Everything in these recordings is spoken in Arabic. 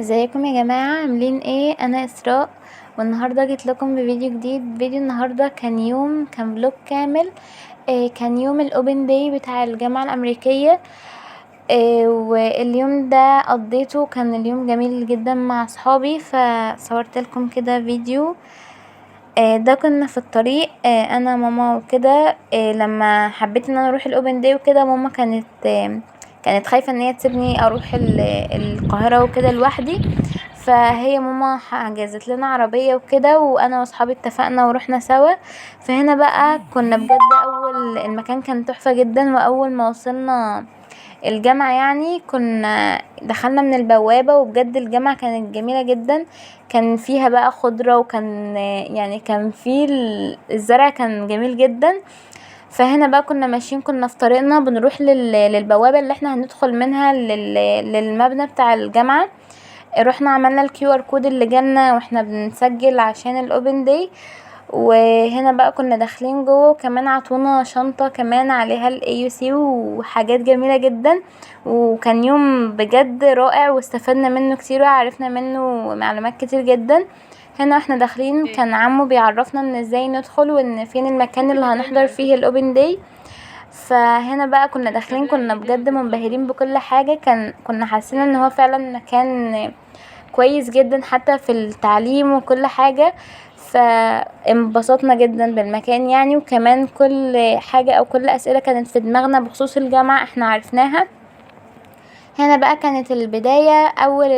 ازيكم يا جماعة؟ عاملين ايه؟ انا اسراء، والنهاردة جيت لكم بفيديو جديد. فيديو النهاردة كان فلوج كامل. كان يوم الاوبن داي بتاع الجامعة الامريكية. واليوم ده قضيته، كان اليوم جميل جدا مع صحابي، فصورت لكم كده فيديو. ده كنا في الطريق، انا ماما وكده. لما حبيت ان انا اروح الاوبن داي وكده، ماما كانت خايفه ان هي تسيبني اروح القاهره وكده لوحدي. فهي ماما حجزت لنا عربيه وكده، وانا واصحابي اتفقنا ورحنا سوا. فهنا بقى كنا بجد، اول المكان كان تحفه جدا. واول ما وصلنا الجامعة يعني كنا دخلنا من البوابة، وبجد الجامعة كانت جميلة جدا. كان فيها بقى خضرة، وكان يعني كان في الزرع كان جميل جدا. فهنا بقى كنا ماشيين، كنا في طريقنا بنروح للبوابة اللي احنا هندخل منها للمبنى بتاع الجامعة. رحنا عملنا الكيو ار كود اللي جالنا واحنا بنسجل عشان الاوبن داي. وهنا بقى كنا داخلين جوه، وكمان عطونا شنطة كمان عليها AUC وحاجات جميلة جدا. وكان يوم بجد رائع، واستفدنا منه كتير وعرفنا منه معلومات كتير جدا. هنا احنا داخلين، كان عمو بيعرفنا ان ازاي ندخل، وان فين المكان اللي هنحضر فيه الاوبن داي. فهنا بقى كنا داخلين، كنا بجد منبهرين بكل حاجة. كنا حاسين ان هو فعلا مكان كويس جدا، حتى في التعليم وكل حاجة. فانبسطنا جدا بالمكان يعني. وكمان كل حاجة او كل اسئلة كانت في دماغنا بخصوص الجامعة احنا عرفناها. هنا بقى كانت البداية، اول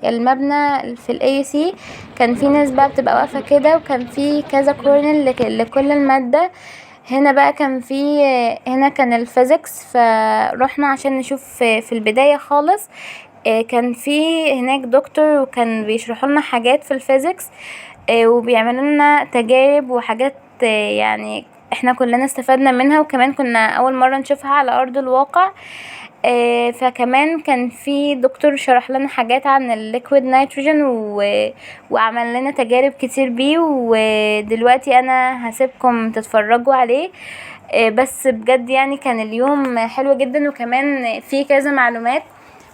المبنى في AUC كان في ناس بقى بتبقى واقفة كده، وكان في كذا كورنر لكل المادة. هنا بقى هنا كان الفيزيكس، فروحنا عشان نشوف في البداية خالص. كان في هناك دكتور، وكان بيشرحوا لنا حاجات في الفيزيكس. وبيعملوا لنا تجارب وحاجات، يعني احنا كلنا استفدنا منها، وكمان كنا اول مرة نشوفها على ارض الواقع. فكمان كان في دكتور شرح لنا حاجات عن الليكويد نيتروجين وعمل لنا تجارب كتير بيه. ودلوقتي انا هسيبكم تتفرجوا عليه. بس بجد يعني كان اليوم حلو جدا، وكمان في كذا معلومات،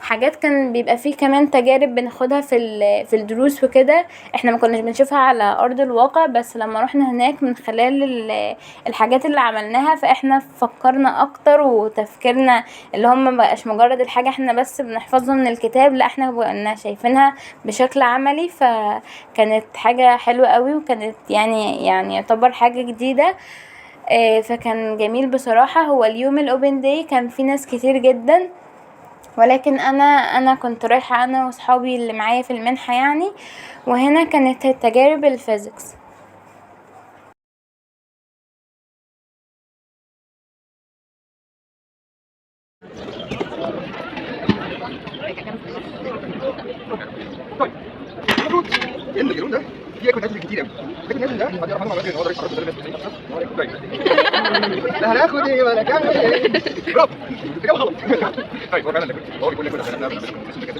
حاجات كان بيبقى فيه كمان تجارب بناخدها في الدروس وكده. احنا ما كناش بنشوفها على ارض الواقع، بس لما رحنا هناك من خلال الحاجات اللي عملناها، فاحنا فكرنا اكتر، وتفكيرنا اللي هم مبقاش مجرد الحاجة احنا بس بنحفظها من الكتاب، لا احنا بقينا شايفينها بشكل عملي. فكانت حاجة حلوة قوي، وكانت يعني يعتبر حاجة جديدة. فكان جميل بصراحة. هو اليوم الاوبن داي كان في ناس كتير جدا، ولكن انا كنت رايحة انا وصحابي اللي معايا في المنحة يعني. وهنا كانت التجارب الفيزيكس. طيب المفروض ان الجنون ده فيه اكل ناتج كتير قوي. لكن الناتج ده هدي افهم معلومات ان هو رئيس حركه الناس. طيب لا هناخد ايه ولا كام ايه؟ برافو الاجابه غلط. طيب هو فعلا لكن هو بيكون لكل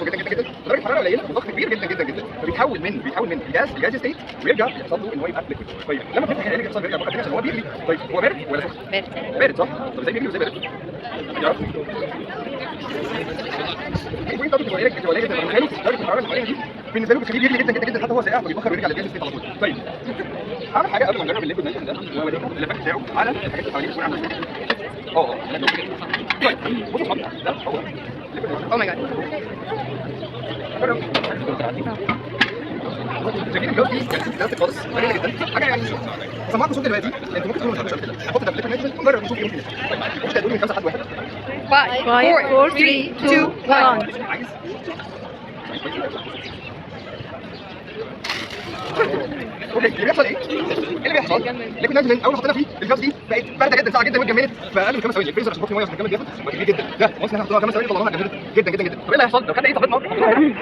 جدا جدا جدا، درجه حراره قليله وضغط كبير جدا جدا جدا، فبيتحول من جاز ستيت، ويرجع يحصل له ان هو يبقى ليكويد. طيب لما بتفتح العلاج يحصل بيرجع بقى عشان هو بيغلي. طيب هو بارد ولا سخن؟ بارد صح؟ طب ازاي بيغلي وازاي بارد؟ يعرف البوينت ده بتبقى درجه الحراره العاليه دي بالنسبه له بتخليه بيغلي جدا جدا جدا، حتى هو ساقع فبيبخر ويرجع للجاز ستيت على طول. طيب اهم حاجه قبل ما نجرب الليكويد نايتروجين ده هو الافكت بتاعه على الحاجات اللي حواليه بتكون عامله ازاي. طيب بصوا صحابي، ده هو او ماي جاد شايفين الجو دي كانت خالص جميله جدا، حاجه يعني سمعت صوت دلوقتي. انتوا ممكن تكونوا ما تعرفوش كده، نحط ده في الليكويد ونجرب نشوف ايه ممكن يحصل. طيب ممكن تقولوا من 5 لحد 1؟ 5 4 3 2 1. عايز اوكي اللي بيحصل ايه؟ اللي بيحصل لكن نازل اول ما حطينا فيه الجاز دي بقت بارده جدا، ساعه جدا، واتجمدت في اقل من 5 ثواني. الفريزر عشان تحط ميه عشان تكمل بياخد وقت كبير جدا. ده وانس ان احنا حطيناها 5 ثواني طلعناها اتجمدت جدا جدا جدا. طب ايه اللي هيحصل لو خدنا ايه طفتنا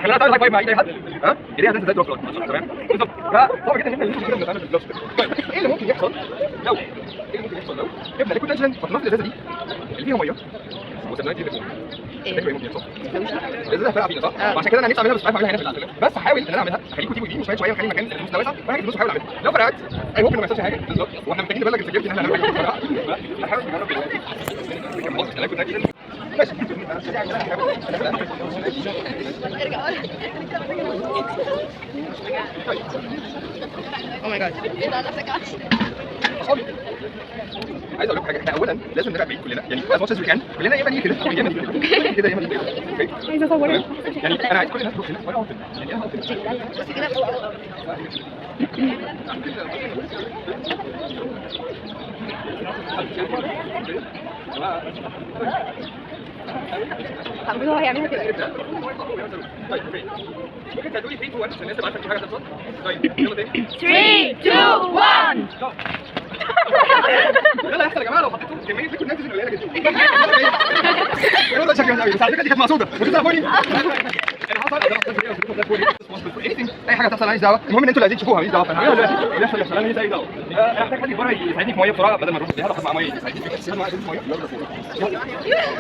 خلينا تعمل هاي فايف مع اي حد؟ ها؟ ايديها هتنزل زي الدروب. تمام بالظبط. فطبعا جدا ان احنا كده بنتعامل بالجلاس. طيب ايه اللي ممكن يحصل لو جبنا ليكويد نيتروجين حطيناه في الازازه دي اللي فيها ميه وسبناها كده؟ ايه ممكن يحصل؟ الازازه فرقع فينا صح؟ وعشان كده انا نفسي اعملها، بس مش عارف اعملها هنا في العسل. بس هحاول ان انا اعملها، اخليكم تيجوا يمين وشويه واخلي المكان الفلوس واسع، وهاجي الفلوس واحاول اعملها. لو فرقعت اي ممكن ما يحصلش حاجه بالظبط، واحنا محتاجين نبلغ السكيورتي ان احنا هنعمل حاجه. هحاول نجرب دلوقتي. ماشي Oh my god. اصحابي عايز اقول لكم حاجه، احنا اولا لازم نبقى بعيد كلنا، يعني as much as we can كلنا يا اما نيجي كده يا اما نيجي كده يا اما نيجي كده. اوكي عايزه اصور. يعني انا عايز كل الناس تروح هنا وانا اقعد هنا، يعني انا اقعد طب هو هيعملها كده. طيب ممكن تقولي 3 2 1 عشان الناس تبقى عارفه في حاجه هتحصل. طيب يلا تاني 3 2 1. ده اللي هيحصل يا جماعه لو حطيتوا كميه ليكويد نيتروجين قليله جدا. ده شكله قوي، بس على فكره دي كانت مقصوده، وانتوا تعرفوني انا حصل اي حاجه تحصل ماليش دعوه، المهم ان انتوا اللي عايزين تشوفوها ماليش دعوه. فانا هعملها دلوقتي اللي يحصل يحصل، انا ماليش اي دعوه. انا محتاج حد يبقى يساعدني في ميه بسرعه بدل ما نروح بيها مع ميه، يساعدني في ميه.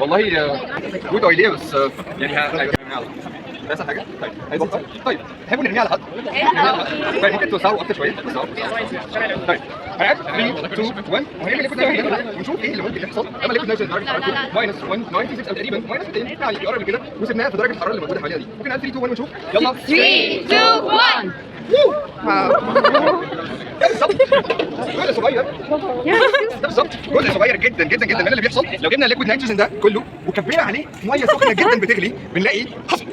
والله جود ايديا، بس يعني بس حاجه. طيب هيبقى طيب تحبوا نرميها على حد؟ طيب ممكن توسعوا اكتر شويه. طيب هنعد 3 2 1 وهنعمل ليكويد نيتروجين ونشوف ايه اللي ممكن يحصل. اما ليكويد نيتروجين درجه حرارته -196 او تقريبا -200 يعني يقرب من كده، وسبناها في درجه الحراره اللي موجوده حوالينا دي. ممكن نعد 3 2 1 ونشوف. يلا 3 2 1. جزء صغير، ده بالظبط جزء صغير جدا جدا جدا من اللي بيحصل لو جبنا الليكويد نيتروجين ده كله وكبينا عليه ميه سخنه جدا بتغلي، بنلاقي حصل.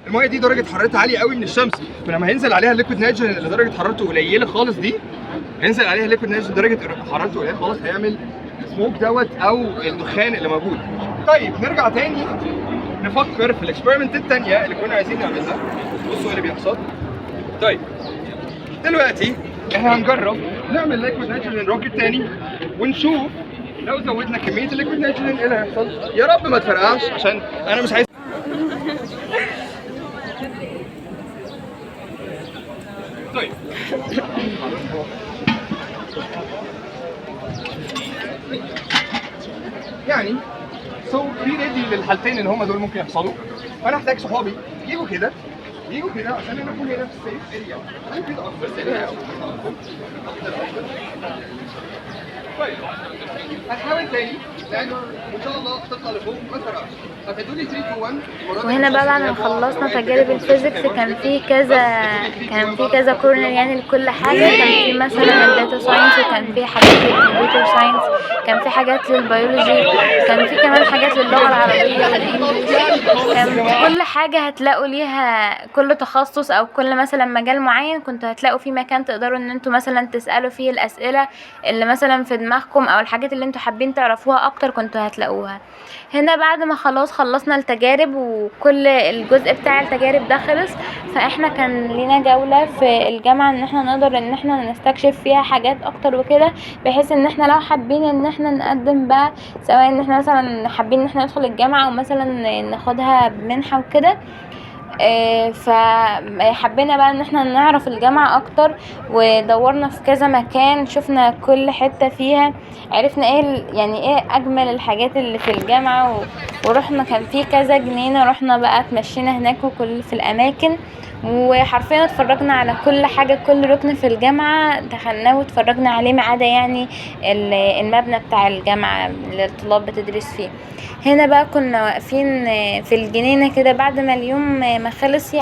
الميه دي درجه حرارتها عاليه قوي من الشمس، فلما هينزل عليها الليكويد نيتروجين اللي درجه حرارته قليله خالص دي، هينزل عليها الليكويد نيتروجين درجه حرارته قليله خالص، هيعمل سموك دوت او الدخان اللي موجود. طيب نرجع تاني نفكر في الاكسبيرمنت الثانيه اللي كنا عايزين نعملها. بصوا ايه اللي بيحصل. طيب دلوقتي احنا هنجرب نعمل ليكويد نيتروجين روكيت تاني ونشوف لو زودنا كميه الليكويد نيتروجين ايه اللي هيحصل. يا رب ما تفرقعش عشان انا مش عايز. طيب يعني في ريدي للحالتين اللي هم دول ممكن يحصلوا، فانا احتاج صحابي يجوا كده عشان انا اكون هنا في السيف اريا. كده اكتر. طيب هنحاول تاني لان ان شاء الله تطلع لفوق ما تفرقش. هتدوا لي 3 2 1. وهنا بقى بعد ما خلصنا تجارب الفيزيكس كان في كذا كورنر يعني لكل حاجه. كان في مثلا الداتا ساينس، وكان في حاجات للكمبيوتر ساينس، كان في حاجات للبيولوجي، كان في كمان حاجات للغه العربيه والانجليزي. كان كل حاجه هتلاقوا ليها كل تخصص او كل مثلا مجال معين كنتوا هتلاقوا فيه مكان تقدروا ان انتوا مثلا تسالوا فيه الاسئله اللي مثلا في دماغكم او الحاجات اللي انتوا حابين تعرفوها اكتر كنتوا هتلاقوها هنا. بعد ما خلصنا التجارب وكل الجزء بتاع التجارب ده خلص، فاحنا كان لينا جولة في الجامعة ان احنا نقدر ان احنا نستكشف فيها حاجات اكتر وكده، بحيث ان احنا لو حابين ان احنا نقدم بقى سواء ان احنا مثلا حابين ان احنا ندخل الجامعة او مثلا ناخدها بمنحة وكده. فحبينا بقى ان احنا نعرف الجامعة اكتر، ودورنا في كذا مكان، شفنا كل حتة فيها، عرفنا ايه يعني ايه اجمل الحاجات اللي في الجامعة ورحنا كان في كذا جنينة، رحنا بقى اتمشينا هناك وكل في الاماكن، وحرفيا اتفرجنا على كل حاجة، كل ركن في الجامعة دخلناه واتفرجنا عليه ما عدا يعني المبنى بتاع الجامعة اللي الطلاب بتدرس فيه. هنا بقى كنا واقفين في الجنينة كده بعد ما اليوم ما خلص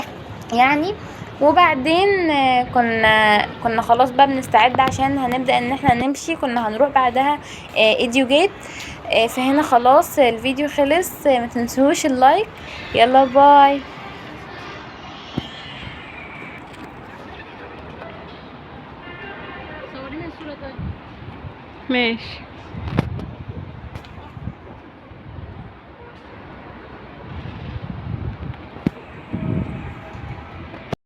يعني، وبعدين كنا خلاص بقى بنستعد عشان هنبدأ ان احنا نمشي. كنا هنروح بعدها ايديو جيت. فهنا خلاص الفيديو خلص، ما تنسوش اللايك. يلا باي. ماشي.